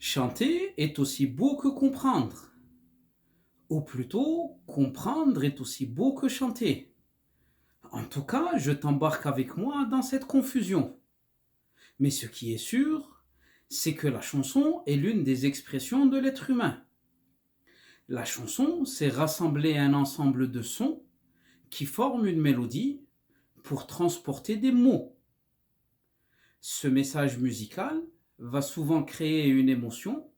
Chanter est aussi beau que comprendre, ou plutôt, comprendre est aussi beau que chanter. En tout cas, je t'embarque avec moi dans cette confusion. Mais ce qui est sûr, c'est que la chanson est l'une des expressions de l'être humain. La chanson, c'est rassembler un ensemble de sons qui forment une mélodie pour transporter des mots. Ce message musical va souvent créer une émotion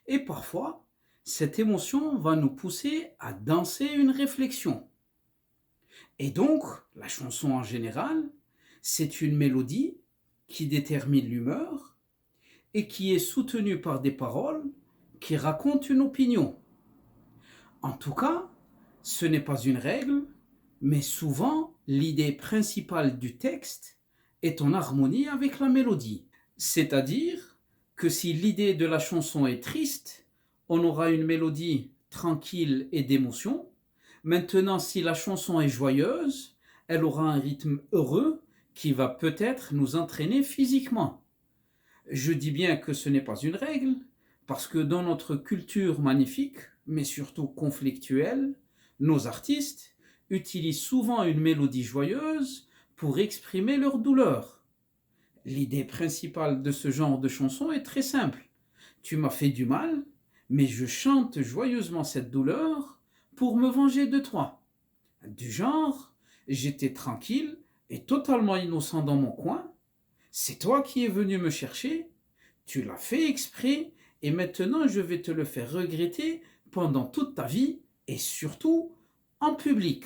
et parfois, cette émotion va nous pousser à danser une réflexion. Et donc, la chanson en général, c'est une mélodie qui détermine l'humeur et qui est soutenue par des paroles qui racontent une opinion. En tout cas, ce n'est pas une règle, mais souvent l'idée principale du texte est en harmonie avec la mélodie. C'est-à-dire que si l'idée de la chanson est triste, on aura une mélodie tranquille et d'émotion. Maintenant, si la chanson est joyeuse, elle aura un rythme heureux qui va peut-être nous entraîner physiquement. Je dis bien que ce n'est pas une règle, parce que dans notre culture magnifique, mais surtout conflictuelle, nos artistes utilisent souvent une mélodie joyeuse pour exprimer leur douleur. L'idée principale de ce genre de chanson est très simple. Tu m'as fait du mal, mais je chante joyeusement cette douleur pour me venger de toi. Du genre, j'étais tranquille et totalement innocent dans mon coin. C'est toi qui es venu me chercher. Tu l'as fait exprès et maintenant je vais te le faire regretter pendant toute ta vie et surtout en public.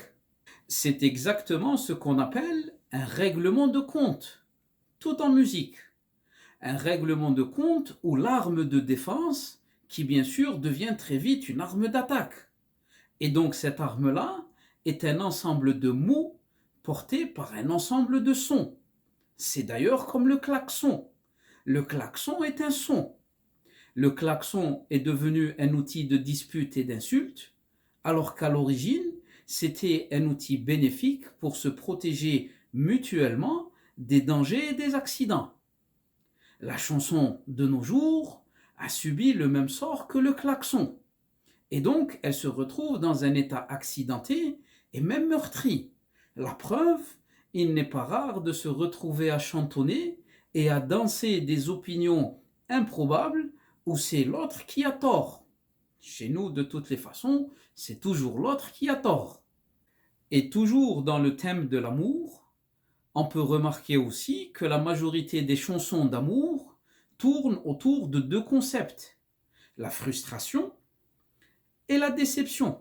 C'est exactement ce qu'on appelle un règlement de compte, tout en musique. Un règlement de compte ou l'arme de défense qui bien sûr devient très vite une arme d'attaque. Et donc cette arme-là est un ensemble de mots portés par un ensemble de sons. C'est d'ailleurs comme le klaxon. Le klaxon est un son. Le klaxon est devenu un outil de dispute et d'insulte, alors qu'à l'origine, c'était un outil bénéfique pour se protéger mutuellement des dangers et des accidents. La chanson de nos jours a subi le même sort que le klaxon. Et donc, elle se retrouve dans un état accidenté et même meurtri. La preuve, il n'est pas rare de se retrouver à chantonner et à danser des opinions improbables où c'est l'autre qui a tort. Chez nous, de toutes les façons, c'est toujours l'autre qui a tort. Et toujours dans le thème de l'amour, on peut remarquer aussi que la majorité des chansons d'amour tournent autour de deux concepts, la frustration et la déception.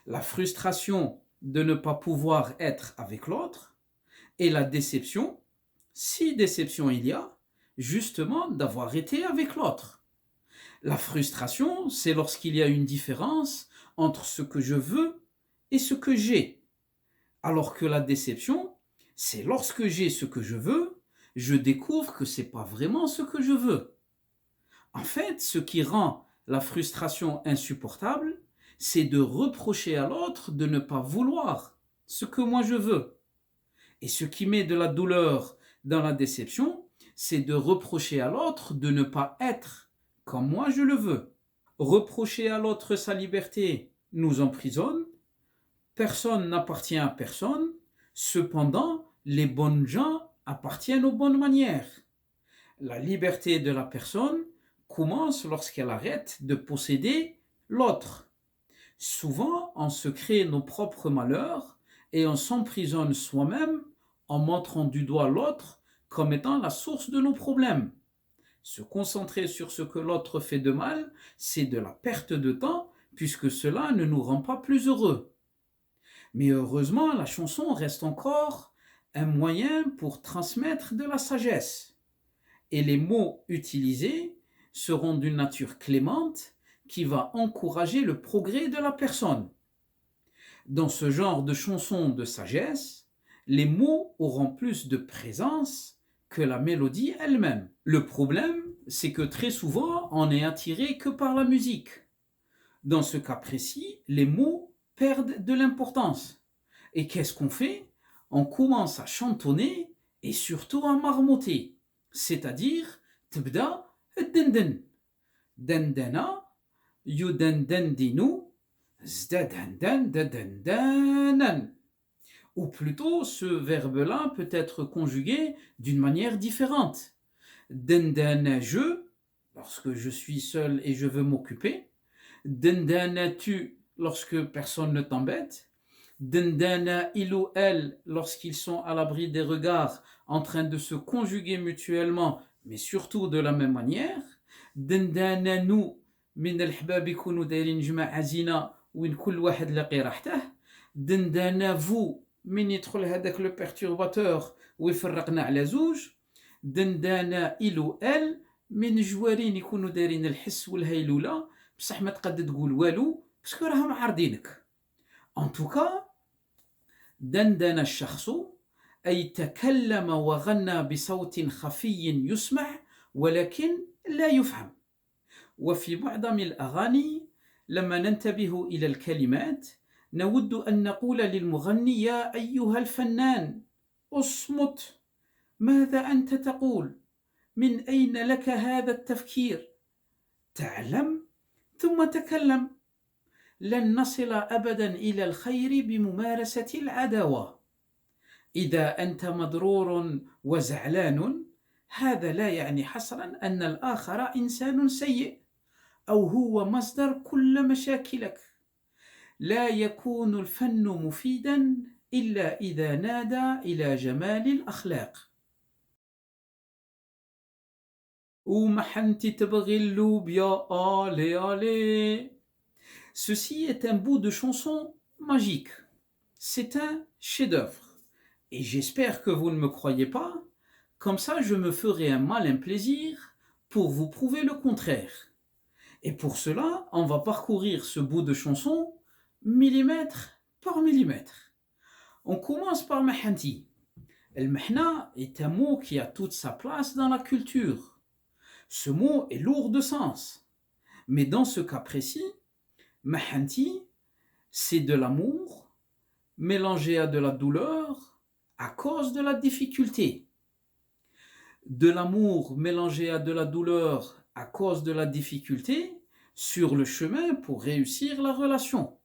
La frustration de ne pas pouvoir être avec l'autre et la déception, si déception il y a, justement d'avoir été avec l'autre. La frustration, c'est lorsqu'il y a une différence entre ce que je veux et ce que j'ai. Alors que la déception, c'est lorsque j'ai ce que je découvre que c'est pas vraiment ce que je veux. En fait, ce qui rend la frustration insupportable, c'est de reprocher à l'autre de ne pas vouloir ce que moi je veux. Et ce qui met de la douleur dans la déception, c'est de reprocher à l'autre de ne pas être comme moi je le veux. Reprocher à l'autre sa liberté nous emprisonne, personne n'appartient à personne, cependant les bonnes gens appartiennent aux bonnes manières. La liberté de la personne commence lorsqu'elle arrête de posséder l'autre. Souvent, on se crée nos propres malheurs et on s'emprisonne soi-même en montrant du doigt l'autre comme étant la source de nos problèmes. Se concentrer sur ce que l'autre fait de mal, c'est de la perte de temps puisque cela ne nous rend pas plus heureux. Mais heureusement, la chanson reste encore un moyen pour transmettre de la sagesse. Et les mots utilisés seront d'une nature clémente qui va encourager le progrès de la personne. Dans ce genre de chanson de sagesse, les mots auront plus de présence que la mélodie elle-même. Le problème, c'est que très souvent, on n'est attiré que par la musique. Dans ce cas précis, les mots perdent de l'importance. Et qu'est-ce qu'on fait? On commence à chantonner et surtout à marmotter, c'est-à-dire tbda الدندن. دندن يدندندن ازددندن ددندانا. Ou plutôt, ce verbe-là peut être conjugué d'une manière différente. Dendana je, lorsque je suis seul et je veux m'occuper. Dendana tu, lorsque personne ne t'embête. Dendana il ou elle, lorsqu'ils sont à l'abri des regards, en train de se conjuguer mutuellement, mais surtout de la même manière. Dendana nous, من الحباب يكونوا دايرين جماعة زينة وين كل واحد لاقي راحته. دندنا vous, من يدخل هذاك لو بيرتورباتور ويفرقنا على زوج. دندنا il ou elle, من جوارين يكونوا دايرين الحس والهيلولة بصح ما تقد تقول والو باسكو راهم عارضينك. ان توكا دندن الشخص أي تكلم وغنى بصوت خفي يسمع ولكن لا يفهم. وفي معظم الأغاني لما ننتبه إلى الكلمات نود أن نقول للمغني يا أيها الفنان اصمت، ماذا أنت تقول؟ من أين لك هذا التفكير؟ تعلم ثم تكلم. لن نصل أبدا إلى الخير بممارسة العداوة. إذا أنت مضرور وزعلان هذا لا يعني حصرا أن الآخر إنسان سيء أو هو مصدر كل مشاكلك. لا يكون الفن مفيدا إلا إذا نادى إلى جمال الأخلاق. ومحنتي تبغي اللوبيا آلي آلي. Ceci est un bout de chanson magique. C'est un chef-d'œuvre. Et j'espère que vous ne me croyez pas. Comme ça, je me ferai un malin plaisir pour vous prouver le contraire. Et pour cela, on va parcourir ce bout de chanson millimètre par millimètre. On commence par Mahanti. El Mahna est un mot qui a toute sa place dans la culture. Ce mot est lourd de sens. Mais dans ce cas précis, Mahanti, c'est de l'amour mélangé à de la douleur à cause de la difficulté. De l'amour mélangé à de la douleur à cause de la difficulté sur le chemin pour réussir la relation.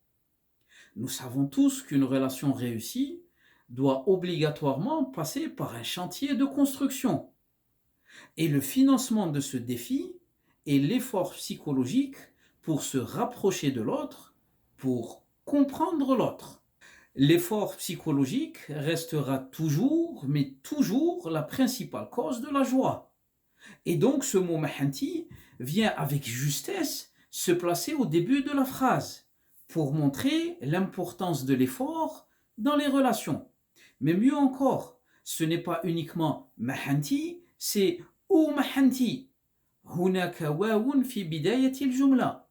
Nous savons tous qu'une relation réussie doit obligatoirement passer par un chantier de construction. Et le financement de ce défi est l'effort psychologique pour se rapprocher de l'autre, pour comprendre l'autre. L'effort psychologique restera toujours, mais toujours, la principale cause de la joie. Et donc ce mot mahanti vient avec justesse se placer au début de la phrase pour montrer l'importance de l'effort dans les relations. Mais mieux encore, ce n'est pas uniquement mahanti, c'est ou mahanti. هناك واو في بداية الجملة.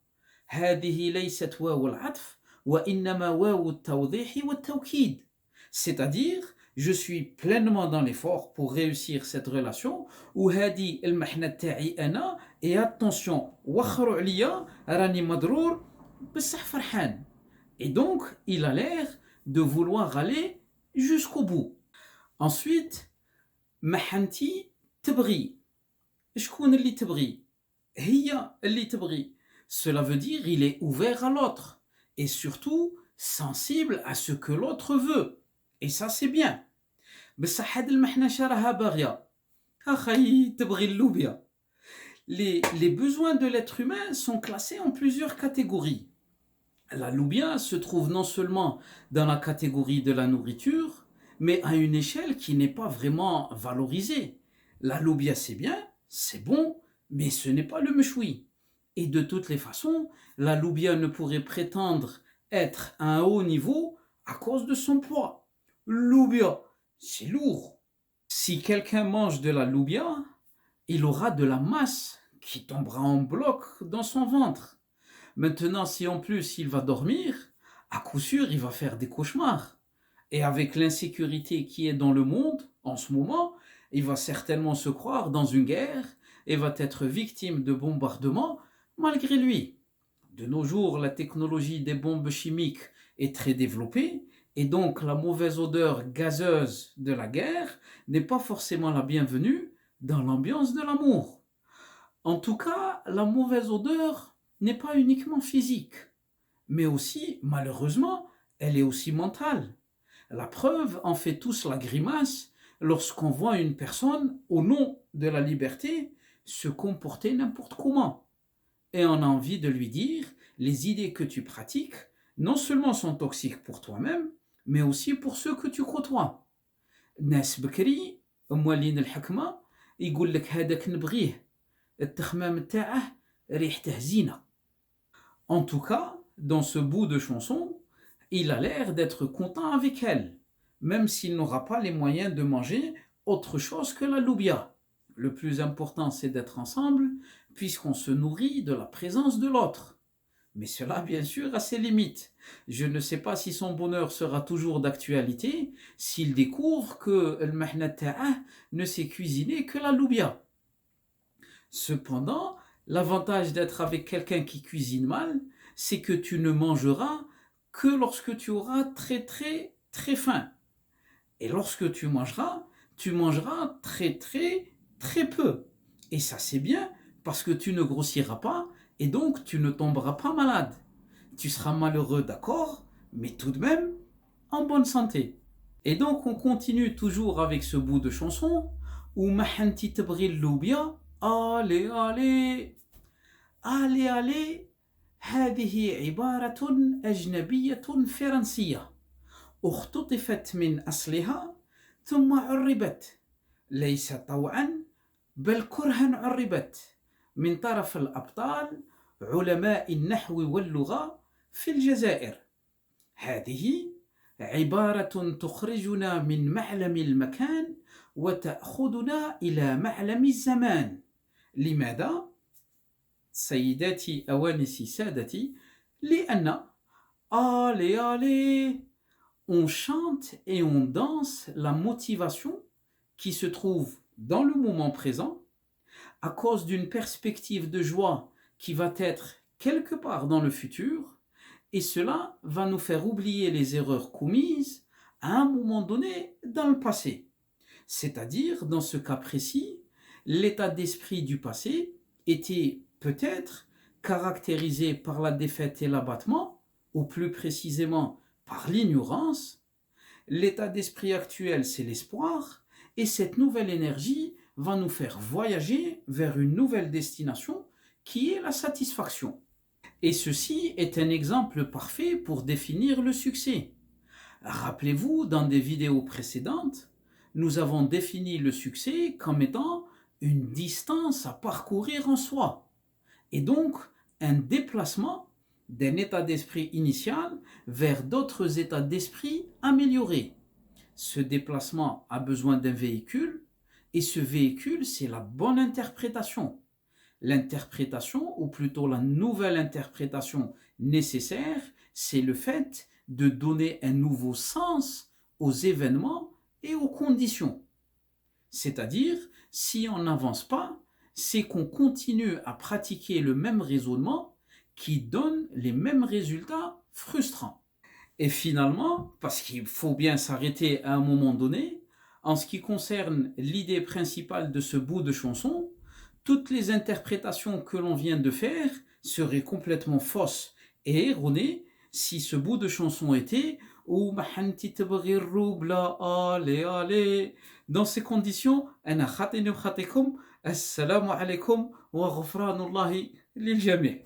هذه ليست واو العطف وإنما واو التوضيح والتوكيد. C'est-à-dire, je suis pleinement dans l'effort pour réussir cette relation. وهذه المحنة تاعي أنا. Et attention, وخروا عليا راني مضرور بصح فرحان. Et donc, il a l'air de vouloir aller jusqu'au bout. Ensuite, محنتي تبغي. شكون اللي تبغي؟ هي اللي تبغي. Cela veut dire il est ouvert à l'autre et surtout sensible à ce que l'autre veut. Et ça c'est bien. بصح هاد المحنة شراها باغية. أخي تبغي اللوبيا. Les besoins de l'être humain sont classés en plusieurs catégories. La loubia se trouve non seulement dans la catégorie de la nourriture, mais à une échelle qui n'est pas vraiment valorisée. La loubia c'est bien, c'est bon, mais ce n'est pas le mechoui. Et de toutes les façons, la loubia ne pourrait prétendre être à un haut niveau à cause de son poids. Loubia, c'est lourd. Si quelqu'un mange de la loubia, il aura de la masse qui tombera en bloc dans son ventre. Maintenant, si en plus il va dormir, à coup sûr, il va faire des cauchemars. Et avec l'insécurité qui est dans le monde en ce moment, il va certainement se croire dans une guerre et va être victime de bombardements malgré lui. De nos jours, la technologie des bombes chimiques est très développée et donc la mauvaise odeur gazeuse de la guerre n'est pas forcément la bienvenue dans l'ambiance de l'amour. En tout cas, la mauvaise odeur n'est pas uniquement physique, mais aussi, malheureusement, elle est aussi mentale. La preuve en fait tous la grimace lorsqu'on voit une personne, au nom de la liberté, se comporter n'importe comment. Et on a envie de lui dire, les idées que tu pratiques, non seulement sont toxiques pour toi-même, mais aussi pour ceux que tu côtoies. ناس بكري موالين الحكمة يقول لك هذاك نبغيه التخمام تاعه ريحته زينة. En tout cas, dans ce bout de chanson, il a l'air d'être content avec elle, même s'il n'aura pas les moyens de manger autre chose que la loubia. Le plus important, c'est d'être ensemble, puisqu'on se nourrit de la présence de l'autre. Mais cela, bien sûr, a ses limites. Je ne sais pas si son bonheur sera toujours d'actualité s'il découvre que le mahna ta'ah ne sait cuisiner que la loubia. Cependant, l'avantage d'être avec quelqu'un qui cuisine mal, c'est que tu ne mangeras que lorsque tu auras très très très faim. Et lorsque tu mangeras très très très peu. Et ça c'est bien parce que tu ne grossiras pas et donc tu ne tomberas pas malade. Tu seras malheureux, d'accord, mais tout de même en bonne santé. Et donc on continue toujours avec ce bout de chanson où Mahanti Tabril Loubia, allez, allez, allez, allez, هذه عبارة أجنبية فرنسية اختطفت من أصلها ثم عربت ليس طوعا بل كرها عربت من طرف الأبطال علماء النحو واللغة في الجزائر. هذه عبارة تخرجنا من معلم المكان وتأخذنا إلى معلم الزمان. لماذا؟ سيداتي أوانسي سادتي لأن allez allez on chante et on danse la motivation qui se trouve dans le moment présent à cause d'une perspective de joie qui va être quelque part dans le futur, et cela va nous faire oublier les erreurs commises à un moment donné dans le passé. C'est-à-dire, dans ce cas précis, l'état d'esprit du passé était peut-être caractérisé par la défaite et l'abattement, ou plus précisément par l'ignorance. L'état d'esprit actuel, c'est l'espoir, et cette nouvelle énergie va nous faire voyager vers une nouvelle destination qui est la satisfaction. Et ceci est un exemple parfait pour définir le succès. Rappelez-vous, dans des vidéos précédentes, nous avons défini le succès comme étant une distance à parcourir en soi, et donc un déplacement d'un état d'esprit initial vers d'autres états d'esprit améliorés. Ce déplacement a besoin d'un véhicule, et ce véhicule, c'est la bonne interprétation. L'interprétation, ou plutôt la nouvelle interprétation nécessaire, c'est le fait de donner un nouveau sens aux événements et aux conditions. C'est-à-dire, si on n'avance pas, c'est qu'on continue à pratiquer le même raisonnement qui donne les mêmes résultats frustrants. Et finalement, parce qu'il faut bien s'arrêter à un moment donné, en ce qui concerne l'idée principale de ce bout de chanson, toutes les interprétations que l'on vient de faire seraient complètement fausses et erronées si ce bout de chanson était ou mahanti tabghi الروبلا allez allez. Dans ces conditions, أنا خاطيني وخاطيكم السلام عليكم وغفران الله للجميع.